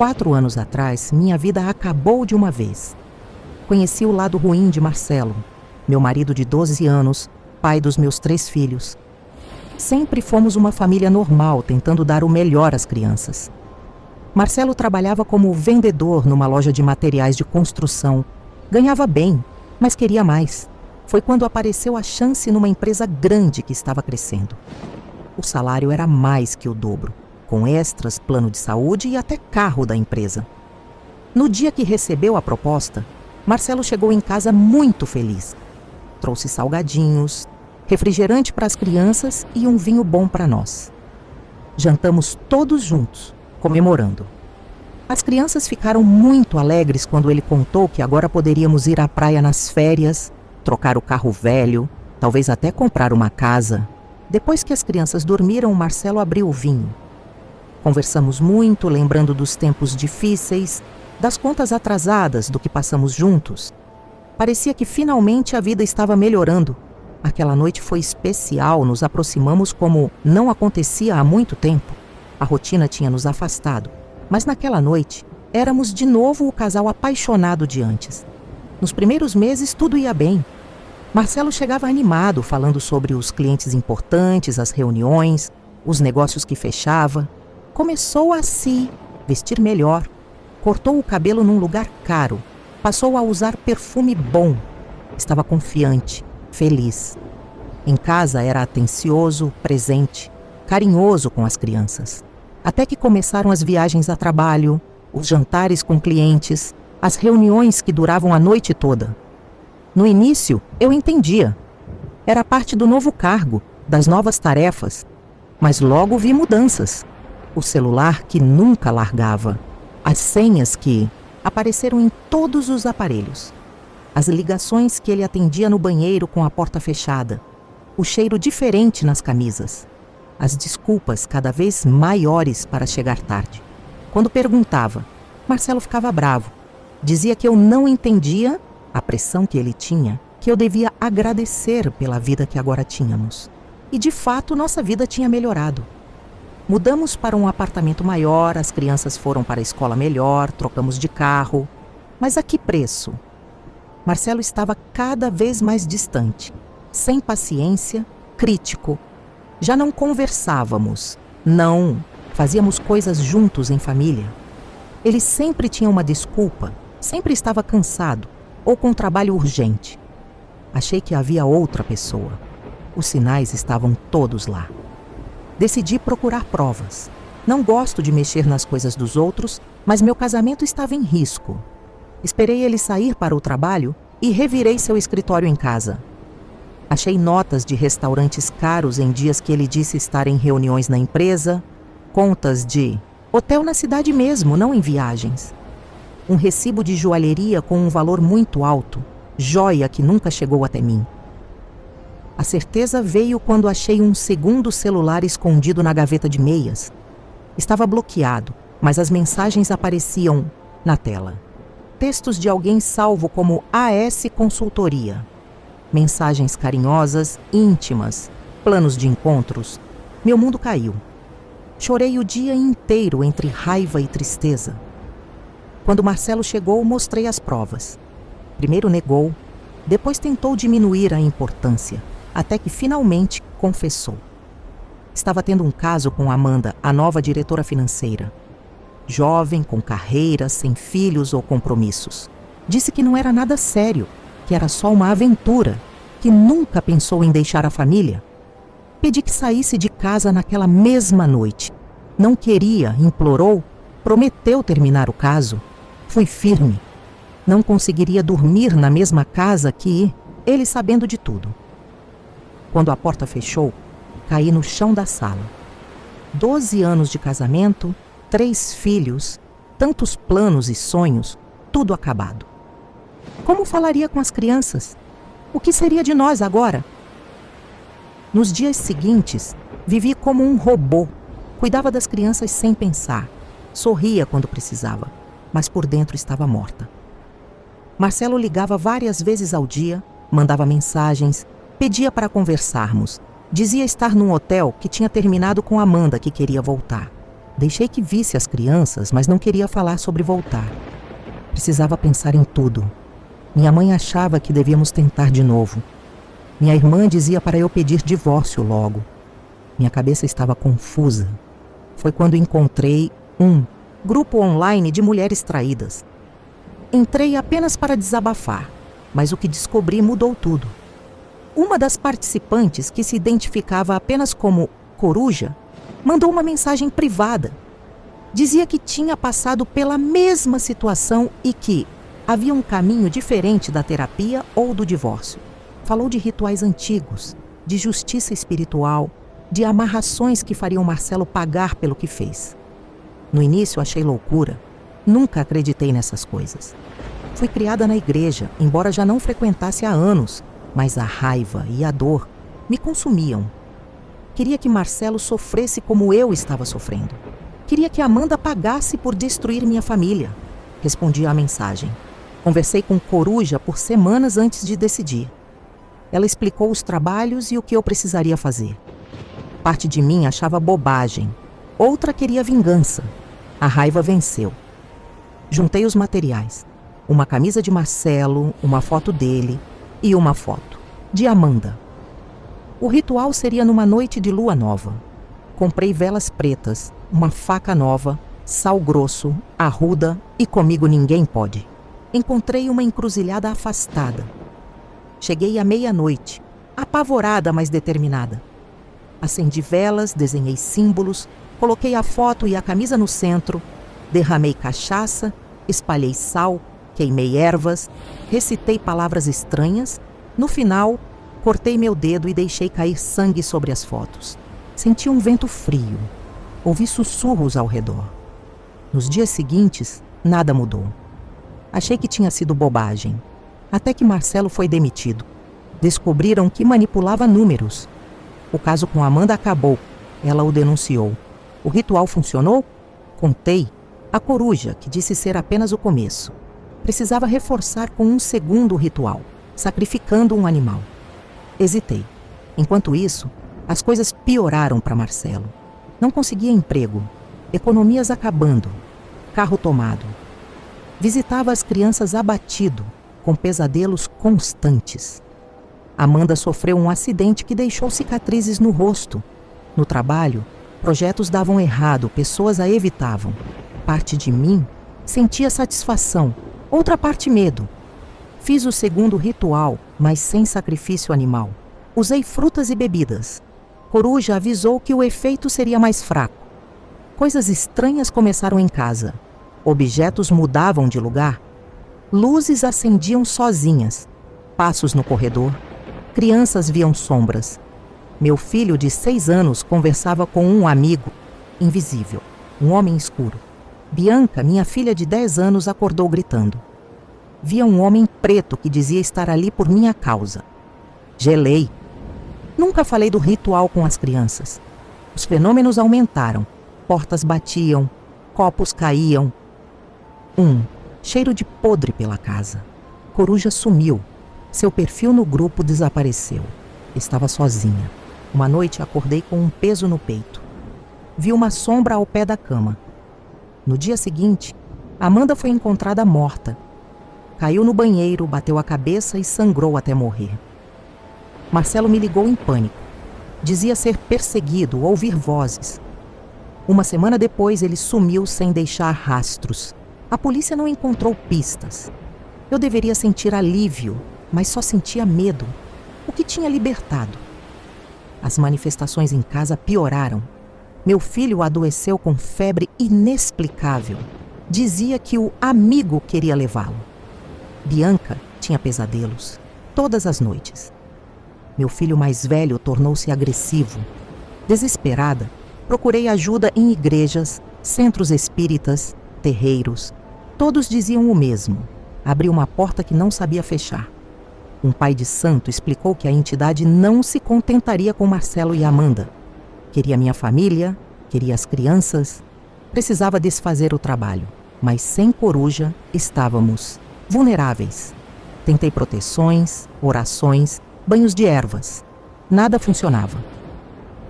4 anos atrás, minha vida acabou de uma vez. Conheci o lado ruim de Marcelo, meu marido de 12 anos, pai dos meus 3 filhos. Sempre fomos uma família normal, tentando dar o melhor às crianças. Marcelo trabalhava como vendedor numa loja de materiais de construção. Ganhava bem, mas queria mais. Foi quando apareceu a chance numa empresa grande que estava crescendo. O salário era mais que o dobro, com extras, plano de saúde e até carro da empresa. No dia que recebeu a proposta, Marcelo chegou em casa muito feliz. Trouxe salgadinhos, refrigerante para as crianças e um vinho bom para nós. Jantamos todos juntos, comemorando. As crianças ficaram muito alegres quando ele contou que agora poderíamos ir à praia nas férias, trocar o carro velho, talvez até comprar uma casa. Depois que as crianças dormiram, Marcelo abriu o vinho. Conversamos muito, lembrando dos tempos difíceis, das contas atrasadas, do que passamos juntos. Parecia que finalmente a vida estava melhorando. Aquela noite foi especial, nos aproximamos como não acontecia há muito tempo. A rotina tinha nos afastado, mas naquela noite éramos de novo o casal apaixonado de antes. Nos primeiros meses tudo ia bem. Marcelo chegava animado, falando sobre os clientes importantes, as reuniões, os negócios que fechava. Começou a se vestir melhor, cortou o cabelo num lugar caro, passou a usar perfume bom. Estava confiante, feliz. Em casa era atencioso, presente, carinhoso com as crianças. Até que começaram as viagens a trabalho, os jantares com clientes, as reuniões que duravam a noite toda. No início, eu entendia. Era parte do novo cargo, das novas tarefas. Mas logo vi mudanças. O celular que nunca largava. As senhas que apareceram em todos os aparelhos. As ligações que ele atendia no banheiro com a porta fechada. O cheiro diferente nas camisas. As desculpas cada vez maiores para chegar tarde. Quando perguntava, Marcelo ficava bravo. Dizia que eu não entendia a pressão que ele tinha, que eu devia agradecer pela vida que agora tínhamos. E de fato nossa vida tinha melhorado. Mudamos para um apartamento maior, as crianças foram para a escola melhor, trocamos de carro. Mas a que preço? Marcelo estava cada vez mais distante, sem paciência, crítico. Já não conversávamos, não fazíamos coisas juntos em família. Ele sempre tinha uma desculpa, sempre estava cansado ou com trabalho urgente. Achei que havia outra pessoa. Os sinais estavam todos lá. Decidi procurar provas. Não gosto de mexer nas coisas dos outros, mas meu casamento estava em risco. Esperei ele sair para o trabalho e revirei seu escritório em casa. Achei notas de restaurantes caros em dias que ele disse estar em reuniões na empresa, contas de hotel na cidade mesmo, não em viagens. Um recibo de joalheria com um valor muito alto, joia que nunca chegou até mim. A certeza veio quando achei um segundo celular escondido na gaveta de meias. Estava bloqueado, mas as mensagens apareciam na tela. Textos de alguém salvo como AS Consultoria. Mensagens carinhosas, íntimas, planos de encontros. Meu mundo caiu. Chorei o dia inteiro entre raiva e tristeza. Quando Marcelo chegou, mostrei as provas. Primeiro negou, depois tentou diminuir a importância, até que finalmente confessou. Estava tendo um caso com Amanda, a nova diretora financeira. Jovem, com carreira, sem filhos ou compromissos. Disse que não era nada sério, que era só uma aventura, que nunca pensou em deixar a família. Pedi que saísse de casa naquela mesma noite. Não queria, implorou, prometeu terminar o caso. Fui firme. Não conseguiria dormir na mesma casa que ele sabendo de tudo. Quando a porta fechou, caí no chão da sala. 12 anos de casamento, 3 filhos, tantos planos e sonhos, tudo acabado. Como falaria com as crianças? O que seria de nós agora? Nos dias seguintes, vivi como um robô. Cuidava das crianças sem pensar. Sorria quando precisava, mas por dentro estava morta. Marcelo ligava várias vezes ao dia, mandava mensagens, pedia para conversarmos. Dizia estar num hotel que tinha terminado com Amanda, que queria voltar. Deixei que visse as crianças, mas não queria falar sobre voltar. Precisava pensar em tudo. Minha mãe achava que devíamos tentar de novo. Minha irmã dizia para eu pedir divórcio logo. Minha cabeça estava confusa. Foi quando encontrei um grupo online de mulheres traídas. Entrei apenas para desabafar, mas o que descobri mudou tudo. Uma das participantes, que se identificava apenas como Coruja, mandou uma mensagem privada. Dizia que tinha passado pela mesma situação e que havia um caminho diferente da terapia ou do divórcio. Falou de rituais antigos, de justiça espiritual, de amarrações que fariam Marcelo pagar pelo que fez. No início achei loucura. Nunca acreditei nessas coisas. Fui criada na igreja, embora já não frequentasse há anos, mas a raiva e a dor me consumiam. Queria que Marcelo sofresse como eu estava sofrendo. Queria que Amanda pagasse por destruir minha família. Respondi à mensagem. Conversei com Coruja por semanas antes de decidir. Ela explicou os trabalhos e o que eu precisaria fazer. Parte de mim achava bobagem. Outra queria vingança. A raiva venceu. Juntei os materiais. Uma camisa de Marcelo, uma foto dele e uma foto de Amanda. O ritual seria numa noite de lua nova. Comprei velas pretas, uma faca nova, sal grosso, arruda e comigo ninguém pode. Encontrei uma encruzilhada afastada. Cheguei à meia-noite, apavorada, mas determinada. Acendi velas, desenhei símbolos, coloquei a foto e a camisa no centro, derramei cachaça, espalhei sal, queimei ervas, recitei palavras estranhas. No final, cortei meu dedo e deixei cair sangue sobre as fotos. Senti um vento frio. Ouvi sussurros ao redor. Nos dias seguintes, nada mudou. Achei que tinha sido bobagem. Até que Marcelo foi demitido. Descobriram que manipulava números. O caso com Amanda acabou. Ela o denunciou. O ritual funcionou? Contei. A Coruja, que disse ser apenas o começo. Precisava reforçar com um segundo ritual, sacrificando um animal. Hesitei. Enquanto isso, as coisas pioraram para Marcelo. Não conseguia emprego, economias acabando, carro tomado. Visitava as crianças abatido, com pesadelos constantes. Amanda sofreu um acidente que deixou cicatrizes no rosto. No trabalho, projetos davam errado, pessoas a evitavam. Parte de mim sentia satisfação, outra parte medo. Fiz o segundo ritual, mas sem sacrifício animal. Usei frutas e bebidas. Coruja avisou que o efeito seria mais fraco. Coisas estranhas começaram em casa. Objetos mudavam de lugar. Luzes acendiam sozinhas. Passos no corredor. Crianças viam sombras. Meu filho de 6 anos conversava com um amigo invisível, um homem escuro. Bianca, minha filha de 10 anos, acordou gritando. Via um homem preto que dizia estar ali por minha causa. Gelei. Nunca falei do ritual com as crianças. Os fenômenos aumentaram. Portas batiam, copos caíam. Cheiro de podre pela casa. Coruja sumiu. Seu perfil no grupo desapareceu. Estava sozinha. Uma noite acordei com um peso no peito. Vi uma sombra ao pé da cama. No dia seguinte, Amanda foi encontrada morta. Caiu no banheiro, bateu a cabeça e sangrou até morrer. Marcelo me ligou em pânico. Dizia ser perseguido, ouvir vozes. Uma semana depois, ele sumiu sem deixar rastros. A polícia não encontrou pistas. Eu deveria sentir alívio, mas só sentia medo. O que tinha libertado? As manifestações em casa pioraram. Meu filho adoeceu com febre inexplicável. Dizia que o amigo queria levá-lo. Bianca tinha pesadelos, todas as noites. Meu filho mais velho tornou-se agressivo. Desesperada, procurei ajuda em igrejas, centros espíritas, terreiros. Todos diziam o mesmo. Abri uma porta que não sabia fechar. Um pai de santo explicou que a entidade não se contentaria com Marcelo e Amanda. Queria minha família, queria as crianças. Precisava desfazer o trabalho, mas sem Coruja estávamos vulneráveis. Tentei proteções, orações, banhos de ervas. Nada funcionava.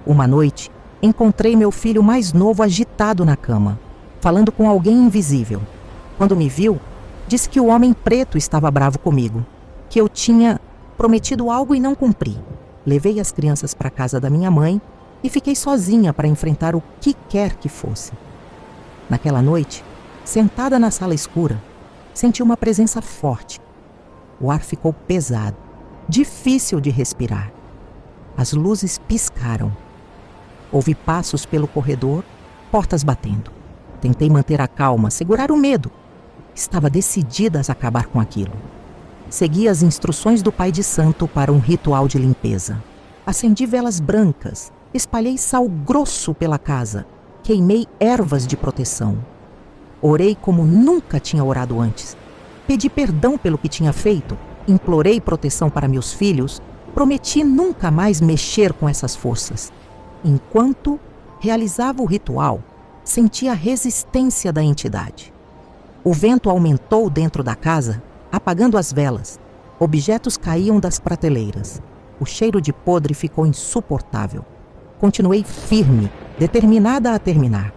Uma noite, encontrei meu filho mais novo agitado na cama, falando com alguém invisível. Quando me viu, disse que o homem preto estava bravo comigo, que eu tinha prometido algo e não cumpri. Levei as crianças para a casa da minha mãe e fiquei sozinha para enfrentar o que quer que fosse. Naquela noite, sentada na sala escura, senti uma presença forte. O ar ficou pesado, difícil de respirar. As luzes piscaram. Ouvi passos pelo corredor, portas batendo. Tentei manter a calma, segurar o medo. Estava decidida a acabar com aquilo. Segui as instruções do pai de santo para um ritual de limpeza. Acendi velas brancas, espalhei sal grosso pela casa, queimei ervas de proteção. Orei como nunca tinha orado antes. Pedi perdão pelo que tinha feito, implorei proteção para meus filhos, prometi nunca mais mexer com essas forças. Enquanto realizava o ritual, senti a resistência da entidade. O vento aumentou dentro da casa, apagando as velas. Objetos caíam das prateleiras. O cheiro de podre ficou insuportável. Continuei firme, determinada a terminar.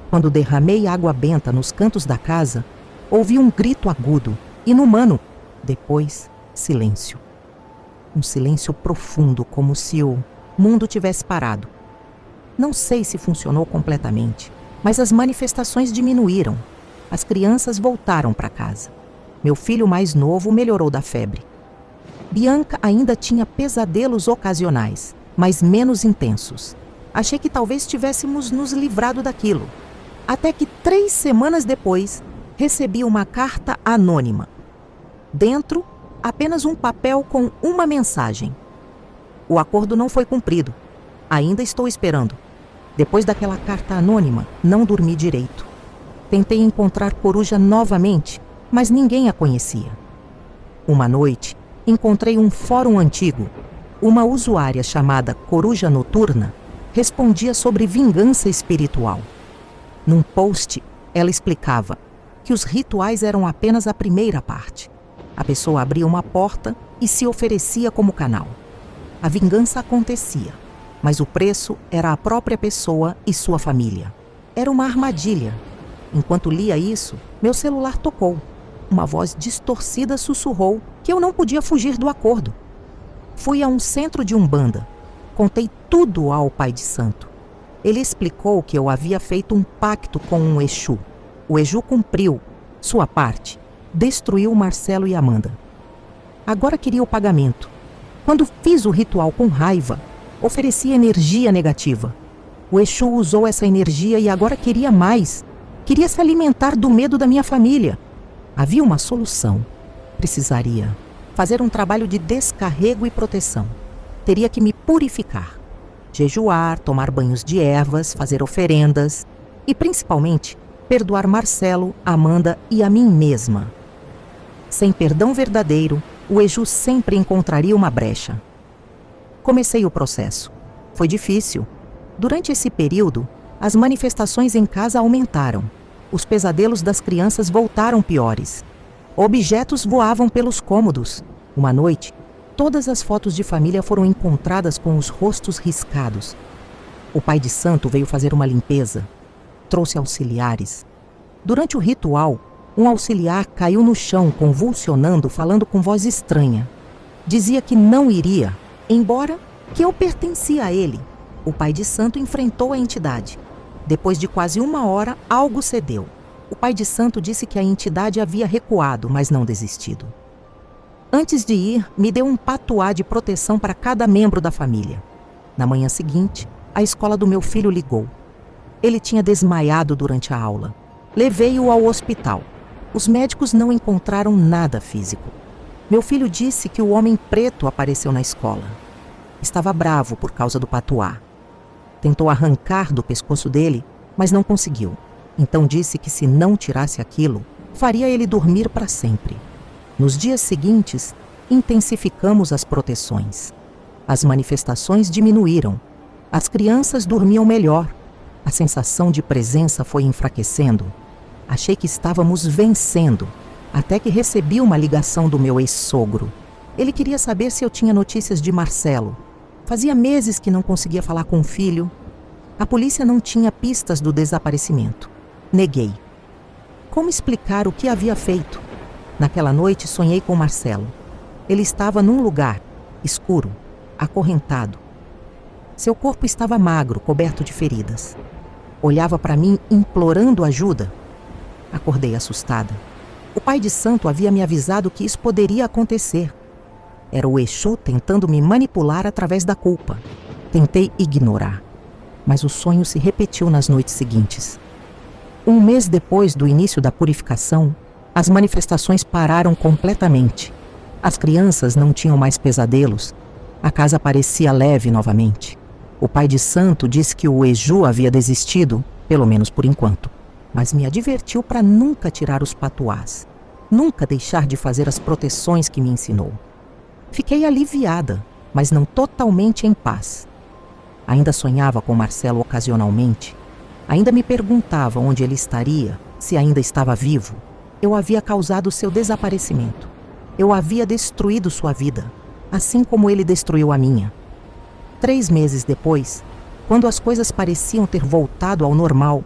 Quando derramei água benta nos cantos da casa, ouvi um grito agudo, inumano. Depois, silêncio. Um silêncio profundo, como se o mundo tivesse parado. Não sei se funcionou completamente, mas as manifestações diminuíram. As crianças voltaram para casa. Meu filho mais novo melhorou da febre. Bianca ainda tinha pesadelos ocasionais, mas menos intensos. Achei que talvez tivéssemos nos livrado daquilo. Até que 3 semanas depois, recebi uma carta anônima. Dentro, apenas um papel com uma mensagem. O acordo não foi cumprido. Ainda estou esperando. Depois daquela carta anônima, não dormi direito. Tentei encontrar Coruja novamente, mas ninguém a conhecia. Uma noite, encontrei um fórum antigo. Uma usuária chamada Coruja Noturna respondia sobre vingança espiritual. Num post, ela explicava que os rituais eram apenas a primeira parte. A pessoa abria uma porta e se oferecia como canal. A vingança acontecia, mas o preço era a própria pessoa e sua família. Era uma armadilha. Enquanto lia isso, meu celular tocou. Uma voz distorcida sussurrou que eu não podia fugir do acordo. Fui a um centro de Umbanda. Contei tudo ao pai de santo. Ele explicou que eu havia feito um pacto com um Exu. O Exu cumpriu sua parte. Destruiu Marcelo e Amanda. Agora queria o pagamento. Quando fiz o ritual com raiva, ofereci energia negativa. O Exu usou essa energia e agora queria mais. Queria se alimentar do medo da minha família. Havia uma solução. Precisaria fazer um trabalho de descarrego e proteção. Teria que me purificar. Jejuar, tomar banhos de ervas, fazer oferendas e, principalmente, perdoar Marcelo, Amanda e a mim mesma. Sem perdão verdadeiro, o Exu sempre encontraria uma brecha. Comecei o processo. Foi difícil. Durante esse período, as manifestações em casa aumentaram. Os pesadelos das crianças voltaram piores. Objetos voavam pelos cômodos. Uma noite, todas as fotos de família foram encontradas com os rostos riscados. O pai de santo veio fazer uma limpeza. Trouxe auxiliares. Durante o ritual, um auxiliar caiu no chão, convulsionando, falando com voz estranha. Dizia que não iria, embora que eu pertencia a ele. O pai de santo enfrentou a entidade. Depois de quase 1 hora, algo cedeu. O pai de santo disse que a entidade havia recuado, mas não desistido. Antes de ir, me deu um patuá de proteção para cada membro da família. Na manhã seguinte, a escola do meu filho ligou. Ele tinha desmaiado durante a aula. Levei-o ao hospital. Os médicos não encontraram nada físico. Meu filho disse que o homem preto apareceu na escola. Estava bravo por causa do patuá. Tentou arrancar do pescoço dele, mas não conseguiu. Então disse que se não tirasse aquilo, faria ele dormir para sempre. Nos dias seguintes, intensificamos as proteções. As manifestações diminuíram. As crianças dormiam melhor. A sensação de presença foi enfraquecendo. Achei que estávamos vencendo, até que recebi uma ligação do meu ex-sogro. Ele queria saber se eu tinha notícias de Marcelo. Fazia meses que não conseguia falar com o filho. A polícia não tinha pistas do desaparecimento. Neguei. Como explicar o que havia feito? Naquela noite sonhei com Marcelo. Ele estava num lugar escuro, acorrentado. Seu corpo estava magro, coberto de feridas. Olhava para mim implorando ajuda. Acordei assustada. O pai de santo havia me avisado que isso poderia acontecer. Era o Exu tentando me manipular através da culpa. Tentei ignorar, mas o sonho se repetiu nas noites seguintes. Um mês depois do início da purificação, as manifestações pararam completamente. As crianças não tinham mais pesadelos. A casa parecia leve novamente. O pai de santo disse que o Exu havia desistido, pelo menos por enquanto, mas me advertiu para nunca tirar os patuás, nunca deixar de fazer as proteções que me ensinou. Fiquei aliviada, mas não totalmente em paz. Ainda sonhava com Marcelo ocasionalmente. Ainda me perguntava onde ele estaria, se ainda estava vivo. Eu havia causado seu desaparecimento. Eu havia destruído sua vida, assim como ele destruiu a minha. 3 meses depois, quando as coisas pareciam ter voltado ao normal,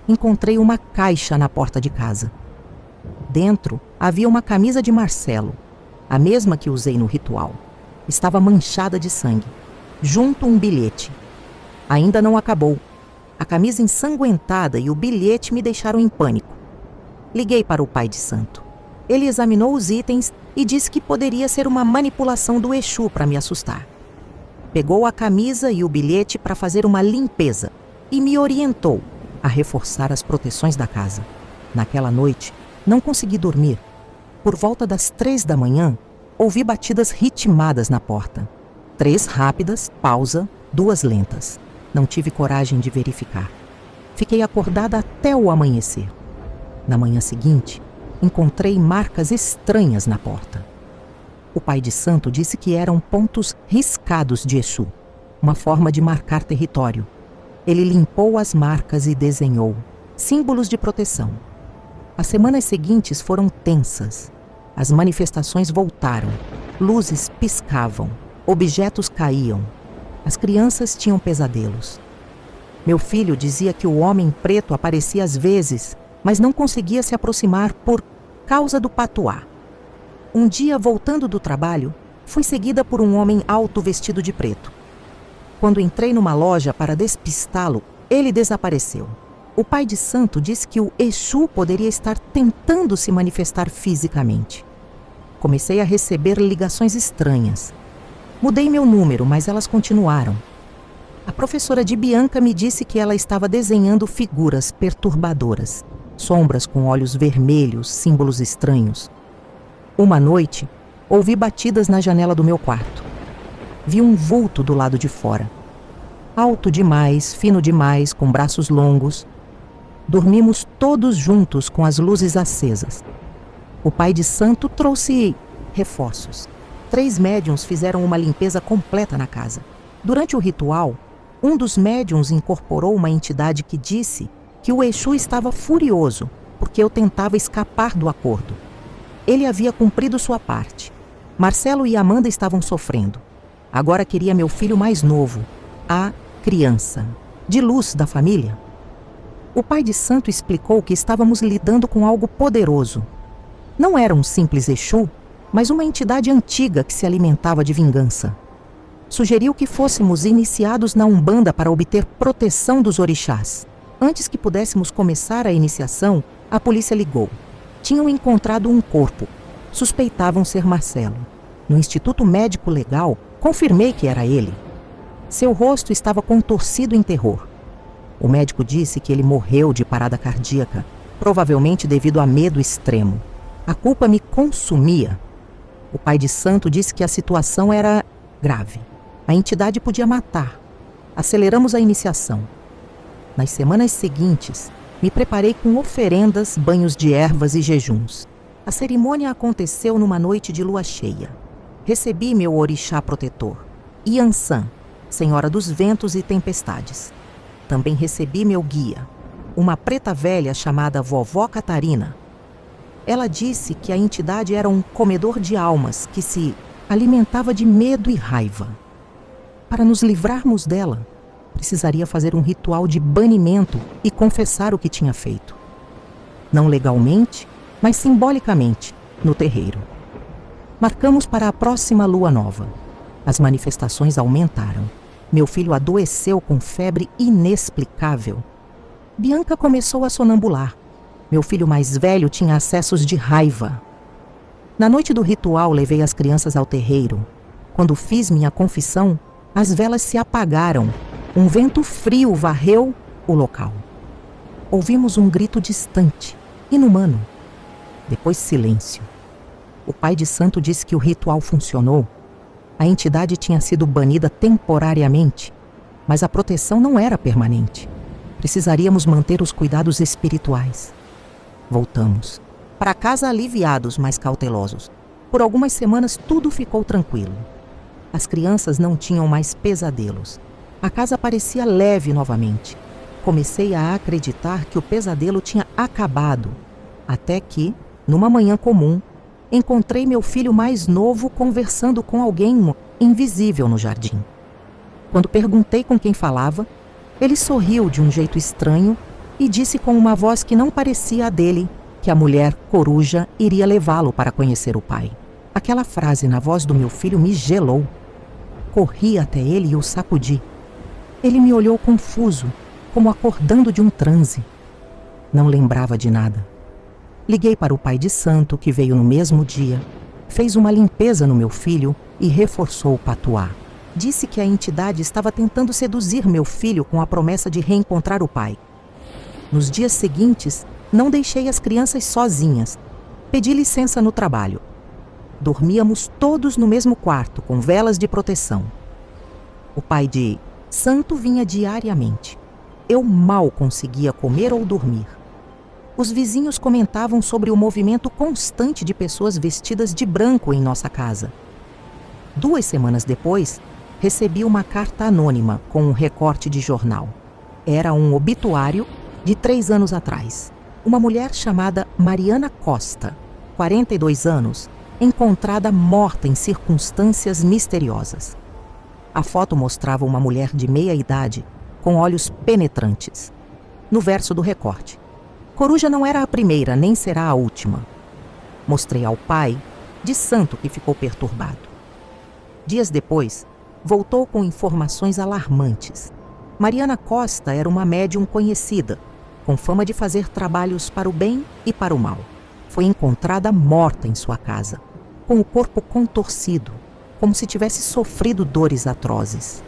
encontrei uma caixa na porta de casa. Dentro havia uma camisa de Marcelo, a mesma que usei no ritual. Estava manchada de sangue. Junto um bilhete. Ainda não acabou. A camisa ensanguentada e o bilhete me deixaram em pânico. Liguei para o pai de santo. Ele examinou os itens e disse que poderia ser uma manipulação do Exu para me assustar. Pegou a camisa e o bilhete para fazer uma limpeza e me orientou a reforçar as proteções da casa. Naquela noite, não consegui dormir. Por volta das 3 da manhã, ouvi batidas ritmadas na porta. 3 rápidas, pausa, 2 lentas. Não tive coragem de verificar. Fiquei acordada até o amanhecer. Na manhã seguinte, encontrei marcas estranhas na porta. O pai de santo disse que eram pontos riscados de Exu, uma forma de marcar território. Ele limpou as marcas e desenhou símbolos de proteção. As semanas seguintes foram tensas. As manifestações voltaram. Luzes piscavam. Objetos caíam. As crianças tinham pesadelos. Meu filho dizia que o homem preto aparecia às vezes, mas não conseguia se aproximar por causa do patuá. Um dia, voltando do trabalho, fui seguida por um homem alto vestido de preto. Quando entrei numa loja para despistá-lo, ele desapareceu. O pai de santo disse que o Exu poderia estar tentando se manifestar fisicamente. Comecei a receber ligações estranhas. Mudei meu número, mas elas continuaram. A professora de Bianca me disse que ela estava desenhando figuras perturbadoras, sombras com olhos vermelhos, símbolos estranhos. Uma noite, ouvi batidas na janela do meu quarto. Vi um vulto do lado de fora. Alto demais, fino demais, com braços longos. Dormimos todos juntos com as luzes acesas. O pai de santo trouxe reforços. 3 médiuns fizeram uma limpeza completa na casa. Durante o ritual, um dos médiuns incorporou uma entidade que disse que o Exu estava furioso porque eu tentava escapar do acordo. Ele havia cumprido sua parte. Marcelo e Amanda estavam sofrendo. Agora queria meu filho mais novo, a criança, de luz da família. O pai de santo explicou que estávamos lidando com algo poderoso. Não era um simples Exu, mas uma entidade antiga que se alimentava de vingança. Sugeriu que fôssemos iniciados na Umbanda para obter proteção dos orixás. Antes que pudéssemos começar a iniciação, a polícia ligou. Tinham encontrado um corpo. Suspeitavam ser Marcelo. No Instituto Médico Legal, confirmei que era ele. Seu rosto estava contorcido em terror. O médico disse que ele morreu de parada cardíaca, provavelmente devido a medo extremo. A culpa me consumia. O pai de santo disse que a situação era grave. A entidade podia matar. Aceleramos a iniciação. Nas semanas seguintes, me preparei com oferendas, banhos de ervas e jejuns. A cerimônia aconteceu numa noite de lua cheia. Recebi meu orixá protetor, Iansã, senhora dos ventos e tempestades. Também recebi meu guia, uma preta velha chamada Vovó Catarina. Ela disse que a entidade era um comedor de almas que se alimentava de medo e raiva. Para nos livrarmos dela, Precisaria fazer um ritual de banimento e confessar o que tinha feito. Não legalmente, mas simbolicamente, no terreiro. Marcamos para a próxima lua nova. As manifestações aumentaram. Meu filho adoeceu com febre inexplicável. Bianca começou a sonambular. Meu filho mais velho tinha acessos de raiva. Na noite do ritual, levei as crianças ao terreiro. Quando fiz minha confissão, as velas se apagaram. Um vento frio varreu o local. Ouvimos um grito distante, inumano. Depois silêncio. O pai de santo disse que o ritual funcionou. A entidade tinha sido banida temporariamente, mas a proteção não era permanente. Precisaríamos manter os cuidados espirituais. Voltamos. Para casa aliviados, mas cautelosos. Por algumas semanas tudo ficou tranquilo. As crianças não tinham mais pesadelos. A casa parecia leve novamente. Comecei a acreditar que o pesadelo tinha acabado. Até que, numa manhã comum, encontrei meu filho mais novo conversando com alguém invisível no jardim. Quando perguntei com quem falava, ele sorriu de um jeito estranho e disse com uma voz que não parecia a dele que a mulher coruja iria levá-lo para conhecer o pai. Aquela frase na voz do meu filho me gelou. Corri até ele e o sacudi. Ele me olhou confuso, como acordando de um transe. Não lembrava de nada. Liguei para o pai de santo, que veio no mesmo dia, fez uma limpeza no meu filho e reforçou o patuá. Disse que a entidade estava tentando seduzir meu filho com a promessa de reencontrar o pai. Nos dias seguintes, não deixei as crianças sozinhas. Pedi licença no trabalho. Dormíamos todos no mesmo quarto, com velas de proteção. O pai de santo vinha diariamente. Eu mal conseguia comer ou dormir. Os vizinhos comentavam sobre o movimento constante de pessoas vestidas de branco em nossa casa. 2 semanas depois, recebi uma carta anônima com um recorte de jornal. Era um obituário de 3 anos atrás. Uma mulher chamada Mariana Costa, 42 anos, encontrada morta em circunstâncias misteriosas. A foto mostrava uma mulher de meia idade, com olhos penetrantes. No verso do recorte: Coruja não era a primeira, nem será a última. Mostrei ao pai, de santo, que ficou perturbado. Dias depois, voltou com informações alarmantes. Mariana Costa era uma médium conhecida, com fama de fazer trabalhos para o bem e para o mal. Foi encontrada morta em sua casa, com o corpo contorcido, como se tivesse sofrido dores atrozes.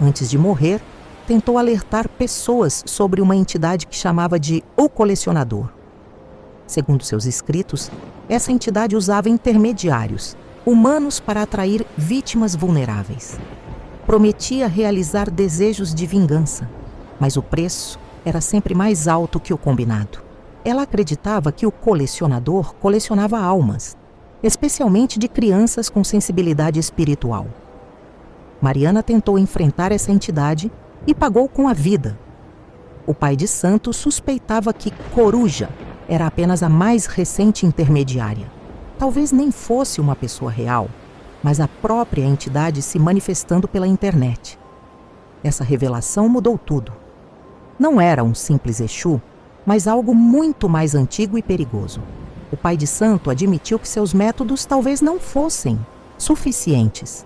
Antes de morrer, tentou alertar pessoas sobre uma entidade que chamava de O Colecionador. Segundo seus escritos, essa entidade usava intermediários, humanos, para atrair vítimas vulneráveis. Prometia realizar desejos de vingança, mas o preço era sempre mais alto que o combinado. Ela acreditava que o colecionador colecionava almas, especialmente de crianças com sensibilidade espiritual. Mariana tentou enfrentar essa entidade e pagou com a vida. O pai de santo suspeitava que Coruja era apenas a mais recente intermediária. Talvez nem fosse uma pessoa real, mas a própria entidade se manifestando pela internet. Essa revelação mudou tudo. Não era um simples Exu, mas algo muito mais antigo e perigoso. O pai de santo admitiu que seus métodos talvez não fossem suficientes.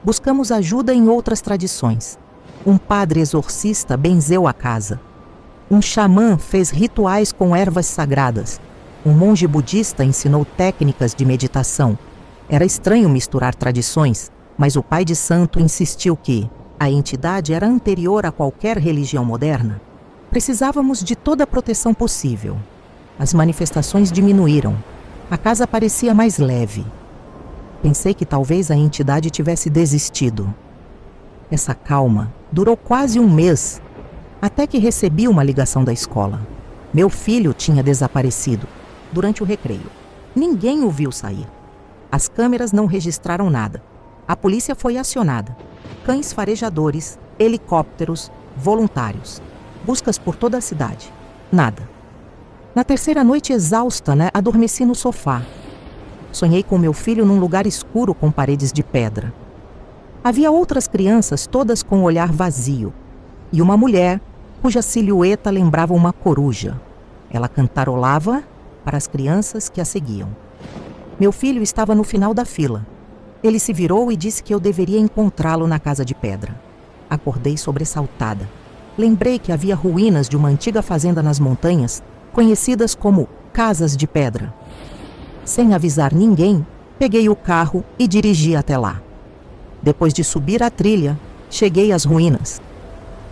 Buscamos ajuda em outras tradições. Um padre exorcista benzeu a casa. Um xamã fez rituais com ervas sagradas. Um monge budista ensinou técnicas de meditação. Era estranho misturar tradições, mas o pai de santo insistiu que a entidade era anterior a qualquer religião moderna. Precisávamos de toda a proteção possível. As manifestações diminuíram. A casa parecia mais leve. Pensei que talvez a entidade tivesse desistido. Essa calma durou quase 1 mês, até que recebi uma ligação da escola. Meu filho tinha desaparecido durante o recreio. Ninguém o viu sair. As câmeras não registraram nada. A polícia foi acionada. Cães farejadores, helicópteros, voluntários. Buscas por toda a cidade. Nada. Na 3ª noite, exausta, adormeci no sofá. Sonhei com meu filho num lugar escuro com paredes de pedra. Havia outras crianças, todas com o olhar vazio, e uma mulher cuja silhueta lembrava uma coruja. Ela cantarolava para as crianças que a seguiam. Meu filho estava no final da fila. Ele se virou e disse que eu deveria encontrá-lo na casa de pedra. Acordei sobressaltada. Lembrei que havia ruínas de uma antiga fazenda nas montanhas, conhecidas como Casas de Pedra. Sem avisar ninguém, peguei o carro e dirigi até lá. Depois de subir a trilha, cheguei às ruínas.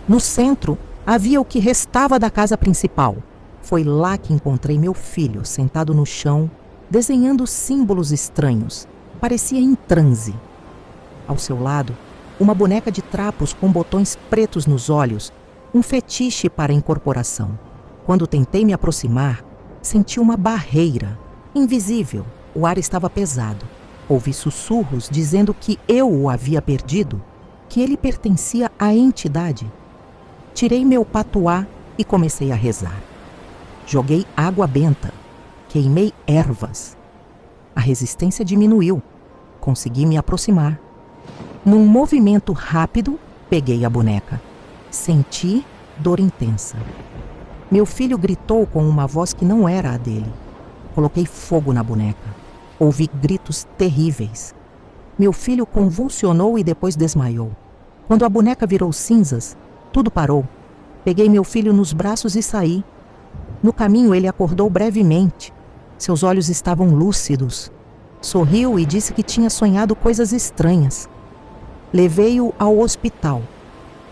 No centro, havia o que restava da casa principal. Foi lá que encontrei meu filho, sentado no chão, desenhando símbolos estranhos. Parecia em transe. Ao seu lado, uma boneca de trapos com botões pretos nos olhos, um fetiche para incorporação. Quando tentei me aproximar, senti uma barreira, invisível. O ar estava pesado. Ouvi sussurros dizendo que eu o havia perdido, que ele pertencia à entidade. Tirei meu patuá e comecei a rezar. Joguei água benta, queimei ervas. A resistência diminuiu. Consegui me aproximar. Num movimento rápido, peguei a boneca. Senti dor intensa. Meu filho gritou com uma voz que não era a dele. Coloquei fogo na boneca. Ouvi gritos terríveis. Meu filho convulsionou e depois desmaiou. Quando a boneca virou cinzas, tudo parou. Peguei meu filho nos braços e saí. No caminho, ele acordou brevemente. Seus olhos estavam lúcidos. Sorriu e disse que tinha sonhado coisas estranhas. Levei-o ao hospital.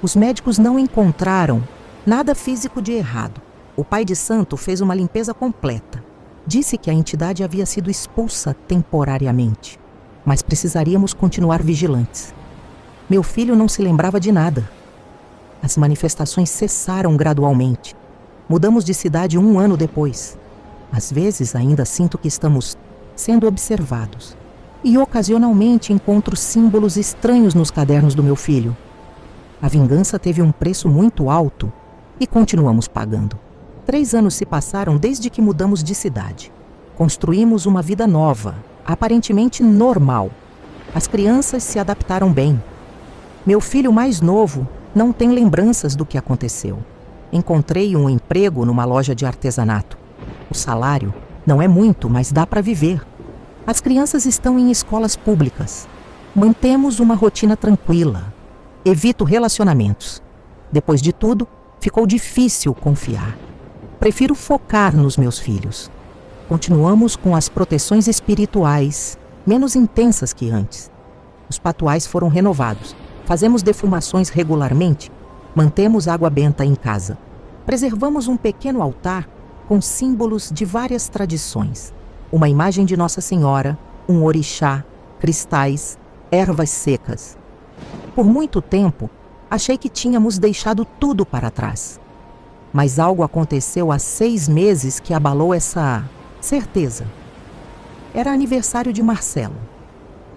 Os médicos não encontraram nada físico de errado. O pai de santo fez uma limpeza completa. Disse que a entidade havia sido expulsa temporariamente, mas precisaríamos continuar vigilantes. Meu filho não se lembrava de nada. As manifestações cessaram gradualmente. Mudamos de cidade 1 ano depois. Às vezes ainda sinto que estamos sendo observados. E ocasionalmente encontro símbolos estranhos nos cadernos do meu filho. A vingança teve um preço muito alto e continuamos pagando. 3 anos se passaram desde que mudamos de cidade. Construímos uma vida nova, aparentemente normal. As crianças se adaptaram bem. Meu filho mais novo não tem lembranças do que aconteceu. Encontrei um emprego numa loja de artesanato. O salário não é muito, mas dá para viver. As crianças estão em escolas públicas. Mantemos uma rotina tranquila. Evito relacionamentos. Depois de tudo, ficou difícil confiar. Prefiro focar nos meus filhos. Continuamos com as proteções espirituais, menos intensas que antes. Os patuais foram renovados. Fazemos defumações regularmente. Mantemos água benta em casa. Preservamos um pequeno altar com símbolos de várias tradições. Uma imagem de Nossa Senhora, um orixá, cristais, ervas secas. Por muito tempo, achei que tínhamos deixado tudo para trás. Mas algo aconteceu há 6 meses que abalou essa certeza. Era aniversário de Marcelo.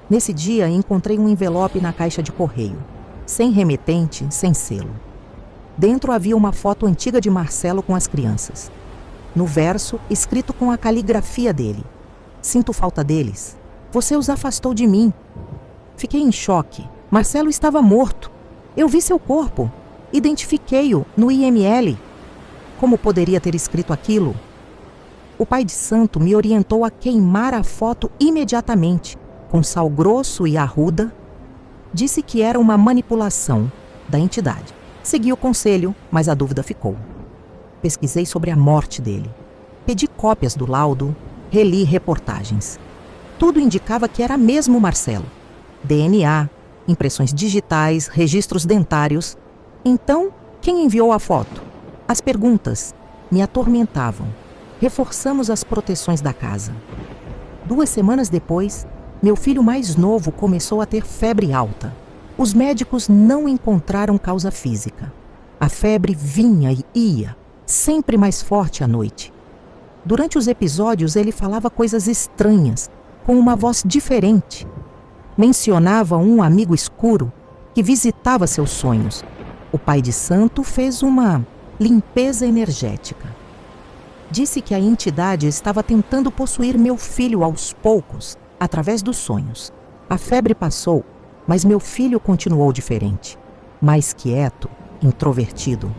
Nesse dia, encontrei um envelope na caixa de correio, sem remetente, sem selo. Dentro havia uma foto antiga de Marcelo com as crianças. No verso, escrito com a caligrafia dele: "Sinto falta deles. Você os afastou de mim." Fiquei em choque. Marcelo estava morto. Eu vi seu corpo. Identifiquei-o no IML. Como poderia ter escrito aquilo? O pai de santo me orientou a queimar a foto imediatamente, com sal grosso e arruda. Disse que era uma manipulação da entidade. Segui o conselho, mas a dúvida ficou. Pesquisei sobre a morte dele. Pedi cópias do laudo, reli reportagens. Tudo indicava que era mesmo Marcelo. DNA, impressões digitais, registros dentários. Então, quem enviou a foto? As perguntas me atormentavam. Reforçamos as proteções da casa. 2 semanas depois, meu filho mais novo começou a ter febre alta. Os médicos não encontraram causa física. A febre vinha e ia, sempre mais forte à noite. Durante os episódios, ele falava coisas estranhas, com uma voz diferente. Mencionava um amigo escuro que visitava seus sonhos. O pai de santo fez uma limpeza energética. Disse que a entidade estava tentando possuir meu filho aos poucos, através dos sonhos. A febre passou, mas meu filho continuou diferente. Mais quieto, introvertido.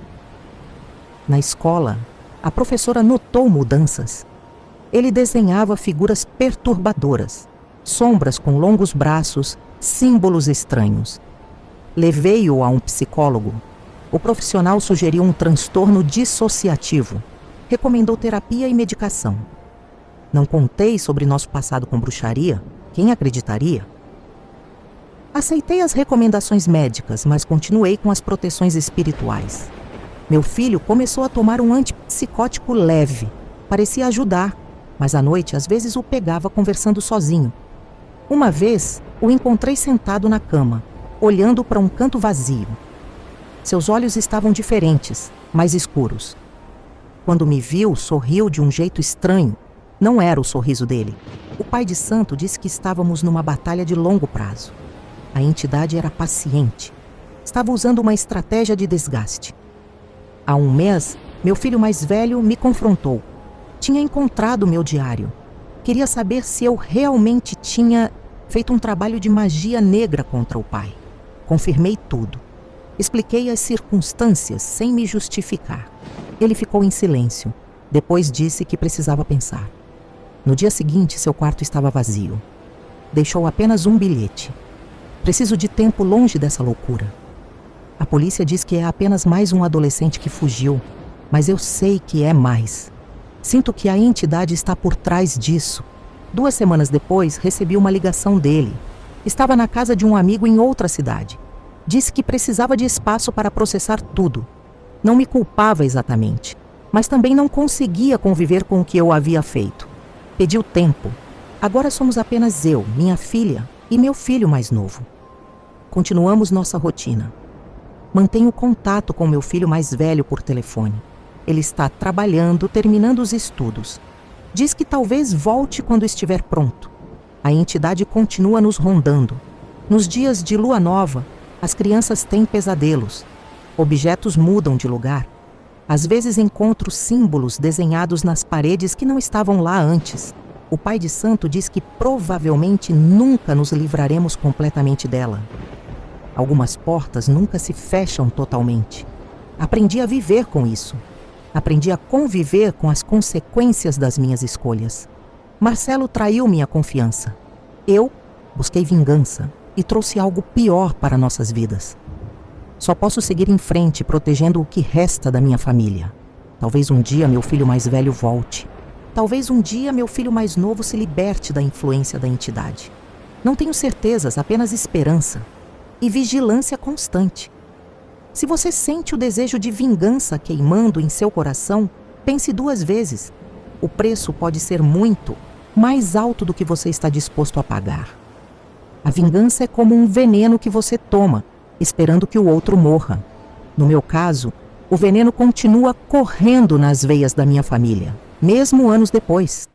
Na escola, a professora notou mudanças. Ele desenhava figuras perturbadoras, sombras com longos braços, símbolos estranhos. Levei-o a um psicólogo. O profissional sugeriu um transtorno dissociativo. Recomendou terapia e medicação. Não contei sobre nosso passado com bruxaria? Quem acreditaria? Aceitei as recomendações médicas, mas continuei com as proteções espirituais. Meu filho começou a tomar um antipsicótico leve. Parecia ajudar, mas à noite às vezes o pegava conversando sozinho. Uma vez, o encontrei sentado na cama, olhando para um canto vazio. Seus olhos estavam diferentes, mais escuros. Quando me viu, sorriu de um jeito estranho. Não era o sorriso dele. O pai de santo disse que estávamos numa batalha de longo prazo. A entidade era paciente. Estava usando uma estratégia de desgaste. Há um mês, meu filho mais velho me confrontou. Tinha encontrado meu diário. Queria saber se eu realmente tinha feito um trabalho de magia negra contra o pai. Confirmei tudo. Expliquei as circunstâncias sem me justificar. Ele ficou em silêncio. Depois disse que precisava pensar. No dia seguinte, seu quarto estava vazio. Deixou apenas um bilhete. Preciso de tempo longe dessa loucura. A polícia diz que é apenas mais um adolescente que fugiu, mas eu sei que é mais. Sinto que a entidade está por trás disso. 2 semanas depois, recebi uma ligação dele. Estava na casa de um amigo em outra cidade. Disse que precisava de espaço para processar tudo. Não me culpava exatamente, mas também não conseguia conviver com o que eu havia feito. Pediu tempo. Agora somos apenas eu, minha filha e meu filho mais novo. Continuamos nossa rotina. Mantenho contato com meu filho mais velho por telefone. Ele está trabalhando, terminando os estudos. Diz que talvez volte quando estiver pronto. A entidade continua nos rondando. Nos dias de lua nova, as crianças têm pesadelos. Objetos mudam de lugar. Às vezes encontro símbolos desenhados nas paredes que não estavam lá antes. O pai de santo diz que provavelmente nunca nos livraremos completamente dela. Algumas portas nunca se fecham totalmente. Aprendi a viver com isso. Aprendi a conviver com as consequências das minhas escolhas. Marcelo traiu minha confiança. Eu busquei vingança e trouxe algo pior para nossas vidas. Só posso seguir em frente protegendo o que resta da minha família. Talvez um dia meu filho mais velho volte. Talvez um dia meu filho mais novo se liberte da influência da entidade. Não tenho certezas, apenas esperança. E vigilância constante. Se você sente o desejo de vingança queimando em seu coração, pense 2 vezes. O preço pode ser muito mais alto do que você está disposto a pagar. A vingança é como um veneno que você toma, esperando que o outro morra. No meu caso, o veneno continua correndo nas veias da minha família, mesmo anos depois.